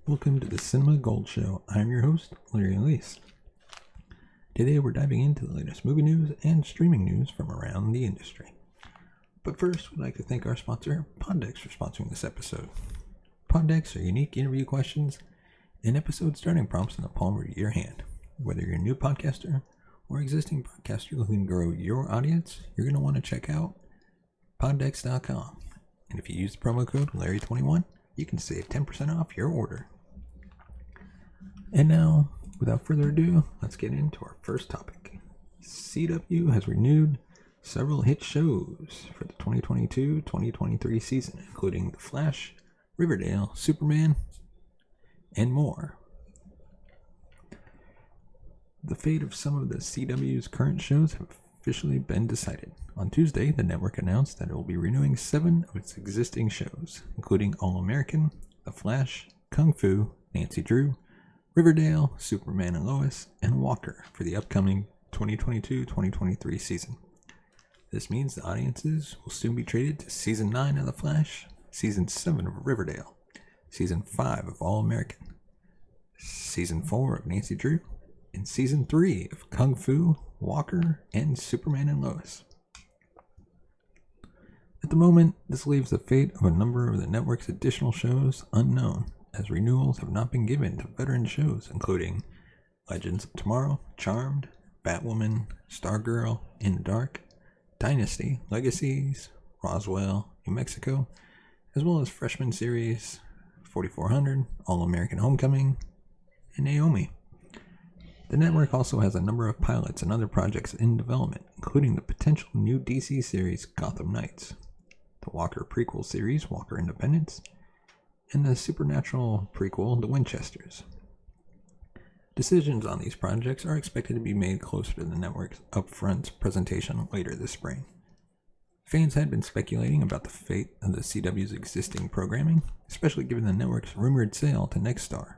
Welcome to the Cinema Gold Show. I'm your host, Larry Elise. Today we're diving into the latest movie news and streaming news from around the industry. But first, we'd like to thank our sponsor, Poddex, for sponsoring this episode. Poddex are unique interview questions and episode starting prompts in the palm of your hand. Whether you're a new podcaster or existing podcaster looking to grow your audience, you're going to want to check out poddex.com. And if you use the promo code Larry21, you can save 10% off your order. And now, without further ado, let's get into our first topic. CW has renewed several hit shows for the 2022-2023 season, including The Flash, Riverdale, Superman, and more. The fate of some of the CW's current shows have officially been decided. On Tuesday, the network announced that it will be renewing 7 of its existing shows, including All American, The Flash, Kung Fu, Nancy Drew, Riverdale, Superman and Lois, and Walker for the upcoming 2022-2023 season. This means the audiences will soon be treated to Season 9 of The Flash, Season 7 of Riverdale, Season 5 of All American, Season 4 of Nancy Drew, and Season 3 of Kung Fu, Walker, and Superman and Lois. At the moment, this leaves the fate of a number of the network's additional shows unknown, as renewals have not been given to veteran shows including Legends of Tomorrow, Charmed, Batwoman, Stargirl, In the Dark, Dynasty, Legacies, Roswell, New Mexico, as well as freshman series 4400, All-American Homecoming, and Naomi. The network also has a number of pilots and other projects in development, including the potential new DC series Gotham Knights, the Walker prequel series Walker Independence, and the supernatural prequel The Winchesters. Decisions on these projects are expected to be made closer to the network's upfront presentation later this spring. Fans had been speculating about the fate of the CW's existing programming, especially given the network's rumored sale to Nexstar,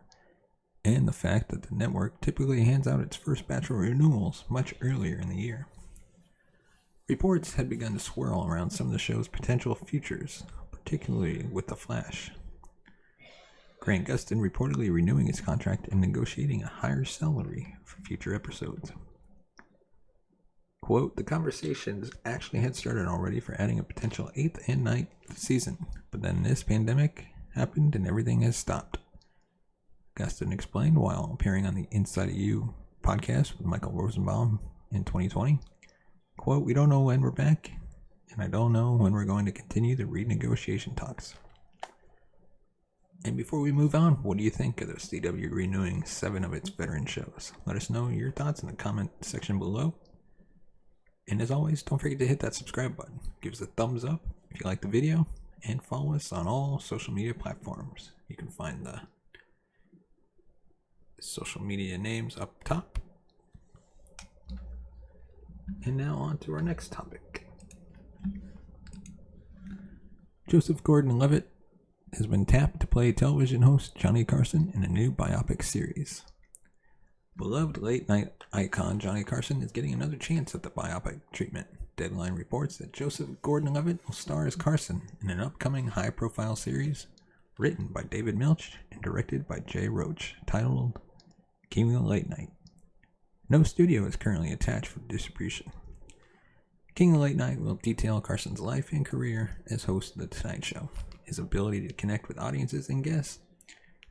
and the fact that the network typically hands out its first batch of renewals much earlier in the year. Reports had begun to swirl around some of the show's potential futures, particularly with The Flash. Grant Gustin reportedly renewing his contract and negotiating a higher salary for future episodes. Quote, the conversations actually had started already for adding a potential 8th and 9th season, but then this pandemic happened and everything has stopped. Gustin explained while appearing on the Inside of You podcast with Michael Rosenbaum in 2020. Quote, we don't know when we're back, and I don't know when we're going to continue the renegotiation talks. And before we move on, what do you think of the CW renewing 7 of its veteran shows? Let us know your thoughts in the comment section below. And as always, don't forget to hit that subscribe button. Give us a thumbs up if you like the video, and follow us on all social media platforms. You can find the social media names up top. And now on to our next topic. Joseph Gordon-Levitt has been tapped to play television host Johnny Carson in a new biopic series. Beloved late-night icon Johnny Carson is getting another chance at the biopic treatment. Deadline reports that Joseph Gordon-Levitt will star as Carson in an upcoming high-profile series written by David Milch and directed by Jay Roach, titled King of the Late Night. No studio is currently attached for distribution. King of the Late Night will detail Carson's life and career as host of The Tonight Show, his ability to connect with audiences and guests,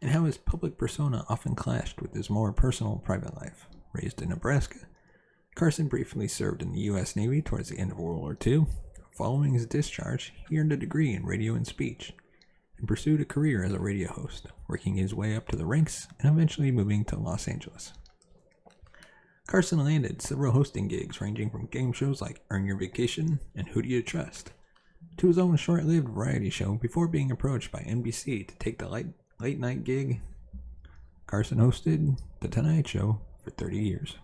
and how his public persona often clashed with his more personal private life. Raised in Nebraska, Carson briefly served in the U.S. Navy towards the end of World War II. Following his discharge, he earned a degree in radio and speech, and pursued a career as a radio host, working his way up to the ranks and eventually moving to Los Angeles. Carson landed several hosting gigs ranging from game shows like Earn Your Vacation and Who Do You Trust, to his own short-lived variety show before being approached by NBC to take the late night gig. Carson hosted The Tonight Show for 30 years.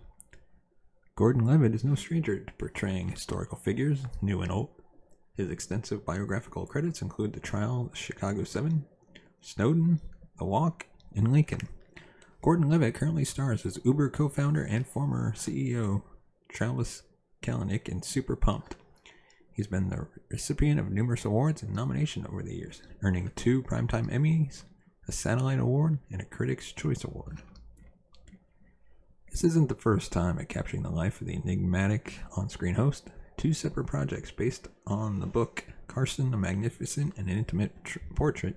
Gordon-Levitt is no stranger to portraying historical figures, new and old. His extensive biographical credits include The Trial of the Chicago 7, Snowden, The Walk, and Lincoln. Gordon-Levitt currently stars as Uber co-founder and former CEO Travis Kalanick in Super Pumped. He's been the recipient of numerous awards and nominations over the years, earning 2 Primetime Emmys, a Satellite Award, and a Critics' Choice Award. This isn't the first time at capturing the life of the enigmatic on-screen host. Two separate projects based on the book Carson, a Magnificent and Intimate Portrait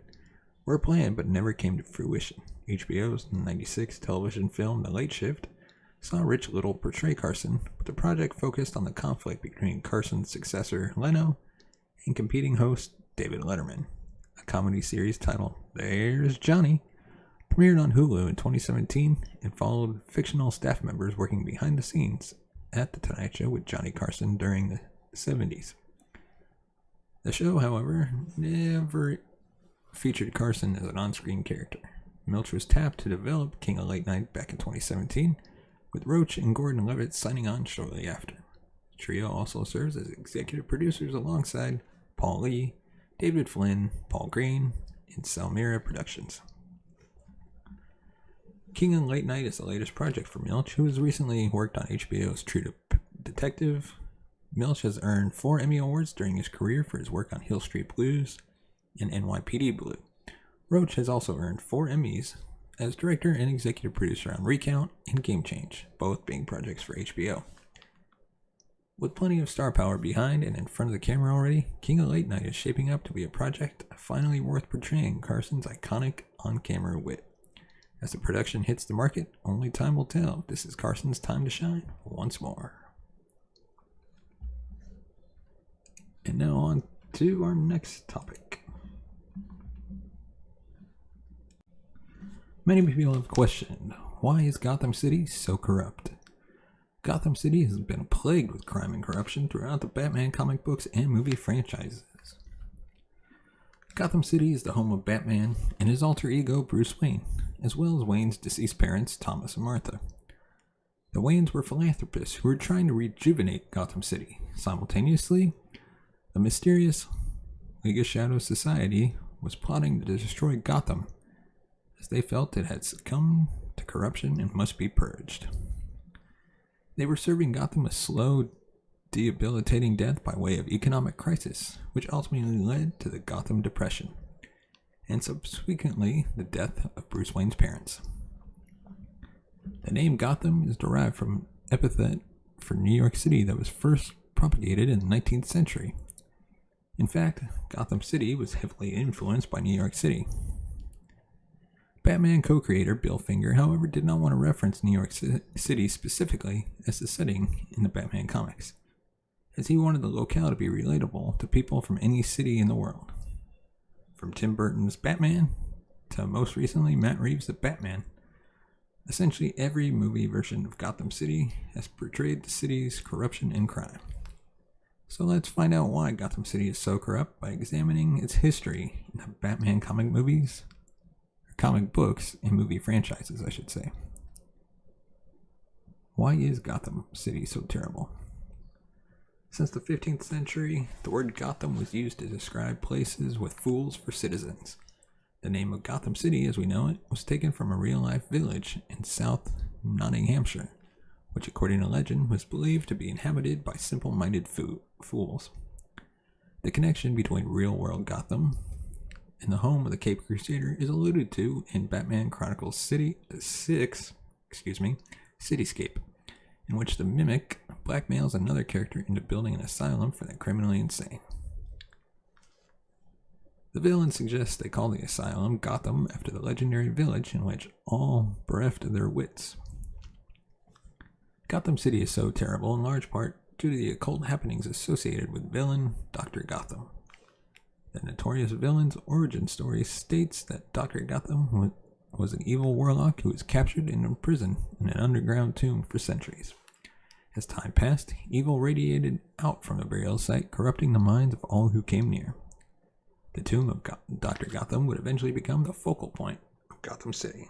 were planned but never came to fruition. HBO's 1996 television film The Late Shift saw Rich Little portray Carson, but the project focused on the conflict between Carson's successor, Leno, and competing host David Letterman. A comedy series titled There's Johnny premiered on Hulu in 2017 and followed fictional staff members working behind the scenes at The Tonight Show with Johnny Carson during the 70s. The show, however, never featured Carson as an on-screen character. Milch was tapped to develop King of Late Night back in 2017, with Roach and Gordon-Levitt signing on shortly after. The trio also serves as executive producers alongside Paul Lee, David Flynn, Paul Green, and Selmira Productions. King of Late Night is the latest project for Milch, who has recently worked on HBO's True Detective. Milch has earned 4 Emmy Awards during his career for his work on Hill Street Blues and NYPD Blue. Roach has also earned 4 Emmys as director and executive producer on Recount and Game Change, both being projects for HBO. With plenty of star power behind and in front of the camera already, King of Late Night is shaping up to be a project finally worth portraying Carson's iconic on-camera wit. As the production hits the market, only time will tell if this is Carson's time to shine once more. And now on to our next topic. Many people have questioned, why is Gotham City so corrupt? Gotham City has been plagued with crime and corruption throughout the Batman comic books and movie franchises. Gotham City is the home of Batman and his alter ego Bruce Wayne, as well as Wayne's deceased parents Thomas and Martha. The Waynes were philanthropists who were trying to rejuvenate Gotham City. Simultaneously, the mysterious League of Shadows Society was plotting to destroy Gotham, as they felt it had succumbed to corruption and must be purged. They were serving Gotham a slow, debilitating death by way of economic crisis, which ultimately led to the Gotham Depression, and subsequently the death of Bruce Wayne's parents. The name Gotham is derived from an epithet for New York City that was first propagated in the 19th century. In fact, Gotham City was heavily influenced by New York City. Batman co-creator Bill Finger, however, did not want to reference New York City specifically as the setting in the Batman comics, as he wanted the locale to be relatable to people from any city in the world. From Tim Burton's Batman to most recently Matt Reeves' The Batman, essentially every movie version of Gotham City has portrayed the city's corruption and crime. So let's find out why Gotham City is so corrupt by examining its history in the Batman comic books and movie franchises, I should say. Why is Gotham City so terrible? Since the 15th century, the word Gotham was used to describe places with fools for citizens. The name of Gotham City, as we know it, was taken from a real-life village in South Nottinghamshire, which according to legend was believed to be inhabited by simple-minded fools. The connection between real-world Gotham and the home of the Caped Crusader is alluded to in Batman Chronicles 6, Cityscape, in which the Mimic blackmails another character into building an asylum for the criminally insane. The villain suggests they call the asylum Gotham after the legendary village in which all bereft of their wits. Gotham City is so terrible in large part due to the occult happenings associated with villain Dr. Gotham. The notorious villain's origin story states that Dr. Gotham was an evil warlock who was captured and imprisoned in an underground tomb for centuries. As time passed, evil radiated out from the burial site, corrupting the minds of all who came near. The tomb of Dr. Gotham would eventually become the focal point of Gotham City.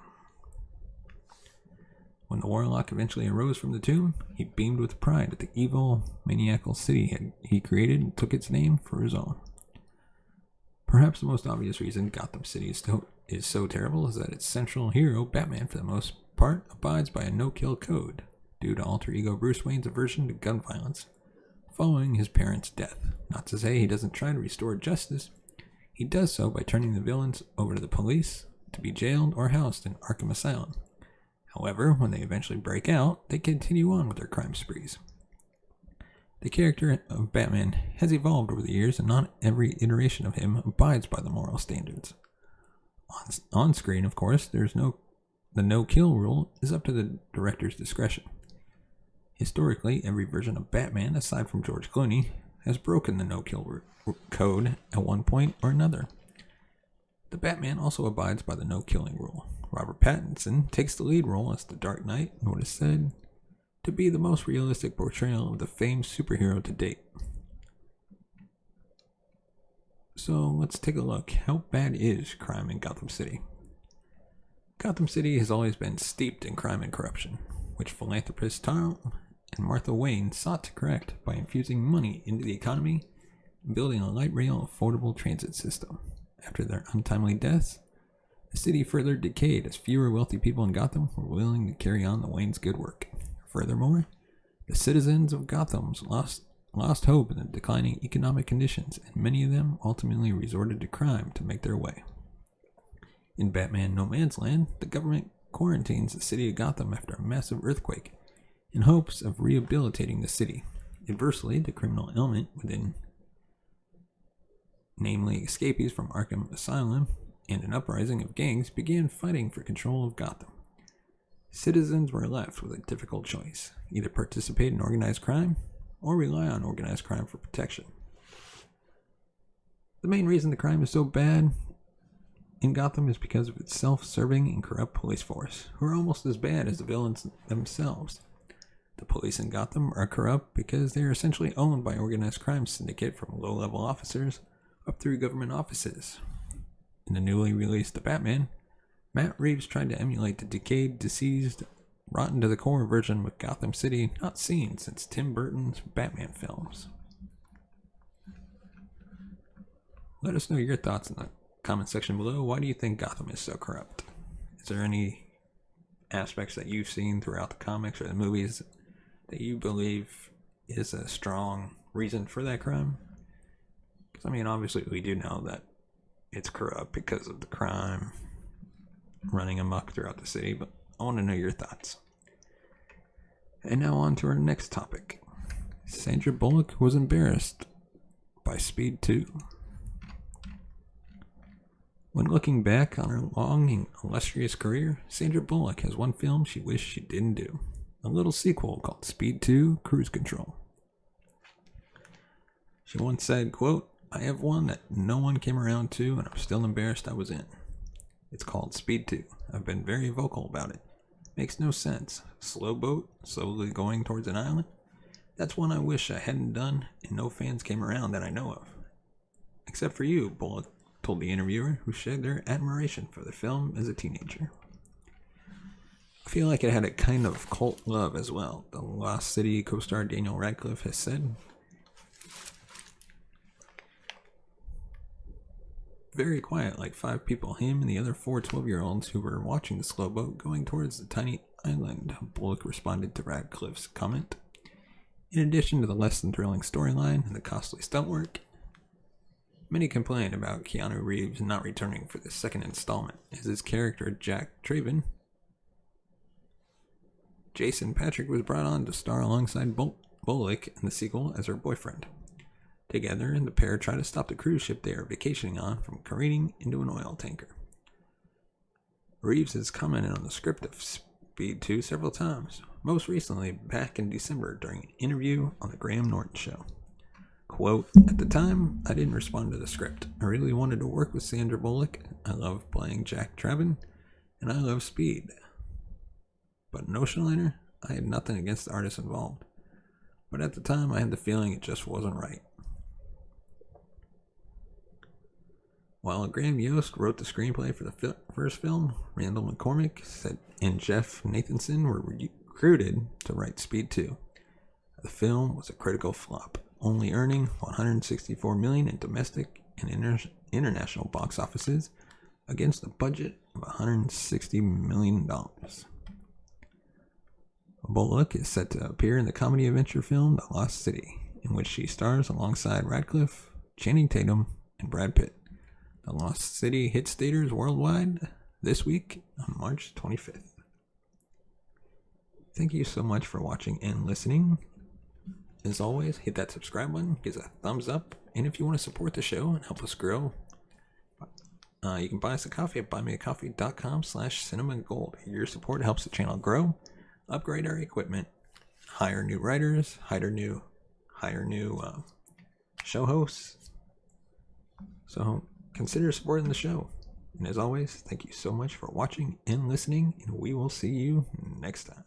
When the warlock eventually arose from the tomb, he beamed with pride at the evil, maniacal city he created and took its name for his own. Perhaps the most obvious reason Gotham City is so terrible is that its central hero, Batman, for the most part, abides by a no-kill code due to alter ego Bruce Wayne's aversion to gun violence following his parents' death. Not to say he doesn't try to restore justice, he does so by turning the villains over to the police to be jailed or housed in Arkham Asylum. However, when they eventually break out, they continue on with their crime sprees. The character of Batman has evolved over the years, and not every iteration of him abides by the moral standards. On screen, of course, the no-kill rule is up to the director's discretion. Historically, every version of Batman, aside from George Clooney, has broken the no-kill code at one point or another. The Batman also abides by the no-killing rule. Robert Pattinson takes the lead role as the Dark Knight in what is said to be the most realistic portrayal of the famed superhero to date. So let's take a look. How bad is crime in Gotham City? Gotham City has always been steeped in crime and corruption, which philanthropist Tom and Martha Wayne sought to correct by infusing money into the economy and building a light rail affordable transit system. After their untimely deaths, the city further decayed as fewer wealthy people in Gotham were willing to carry on the Waynes' good work. Furthermore, the citizens of Gotham lost hope in the declining economic conditions, and many of them ultimately resorted to crime to make their way. In Batman No Man's Land, the government quarantines the city of Gotham after a massive earthquake in hopes of rehabilitating the city. Inversely, the criminal element within, namely escapees from Arkham Asylum and an uprising of gangs, began fighting for control of Gotham. Citizens were left with a difficult choice: either participate in organized crime or rely on organized crime for protection. The main reason the crime is so bad in Gotham is because of its self-serving and corrupt police force, who are almost as bad as the villains themselves. The police in Gotham are corrupt because they are essentially owned by organized crime syndicate from low-level officers up through government offices. In the newly released The Batman, Matt Reeves tried to emulate the decayed, diseased, rotten-to-the-core version with Gotham City not seen since Tim Burton's Batman films. Let us know your thoughts in the comment section below. Why do you think Gotham is so corrupt? Is there any aspects that you've seen throughout the comics or the movies that you believe is a strong reason for that crime? Because, I mean, obviously we do know that it's corrupt because of the crime running amok throughout the city, but I want to know your thoughts. And now on to our next topic. Sandra Bullock was embarrassed by Speed 2. When looking back on her long and illustrious career, Sandra Bullock has one film she wished she didn't do: a little sequel called Speed 2 Cruise Control. She once said, quote, "I have one that no one came around to, and I'm still embarrassed I was in. It's called Speed 2. I've been very vocal about it. Makes no sense. Slow boat, slowly going towards an island. That's one I wish I hadn't done, and no fans came around that I know of. Except for you," Bullock told the interviewer, who shared their admiration for the film as a teenager. I feel like it had a kind of cult love as well. The Lost City co-star Daniel Radcliffe has said, "Very quiet, like 5 people, him and the other 4 12-year-olds who were watching the slow boat going towards the tiny island," Bullock responded to Radcliffe's comment. In addition to the less than thrilling storyline and the costly stunt work, many complained about Keanu Reeves not returning for the second installment, as his character Jack Traven, Jason Patric, was brought on to star alongside Bullock in the sequel as her boyfriend. Together, the pair try to stop the cruise ship they are vacationing on from careening into an oil tanker. Reeves has commented on the script of Speed 2 several times, most recently back in December during an interview on The Graham Norton Show. Quote, "At the time, I didn't respond to the script. I really wanted to work with Sandra Bullock. I love playing Jack Traven, and I love Speed. But in Oceanliner, I had nothing against the artists involved. But at the time, I had the feeling it just wasn't right." While Graham Yost wrote the screenplay for the first film, Randall McCormick said and Jeff Nathanson were recruited to write Speed 2. The film was a critical flop, only earning $164 million in domestic and international box offices against a budget of $160 million. Bullock is set to appear in the comedy adventure film The Lost City, in which she stars alongside Radcliffe, Channing Tatum, and Brad Pitt. The Lost City hits theaters worldwide this week on March 25th. Thank you so much for watching and listening. As always, hit that subscribe button, give us a thumbs up, and if you want to support the show and help us grow, you can buy us a coffee at buymeacoffee.com/cinemagold. Your support helps the channel grow, upgrade our equipment, hire new writers, hire new show hosts. So consider supporting the show. And as always, thank you so much for watching and listening, and we will see you next time.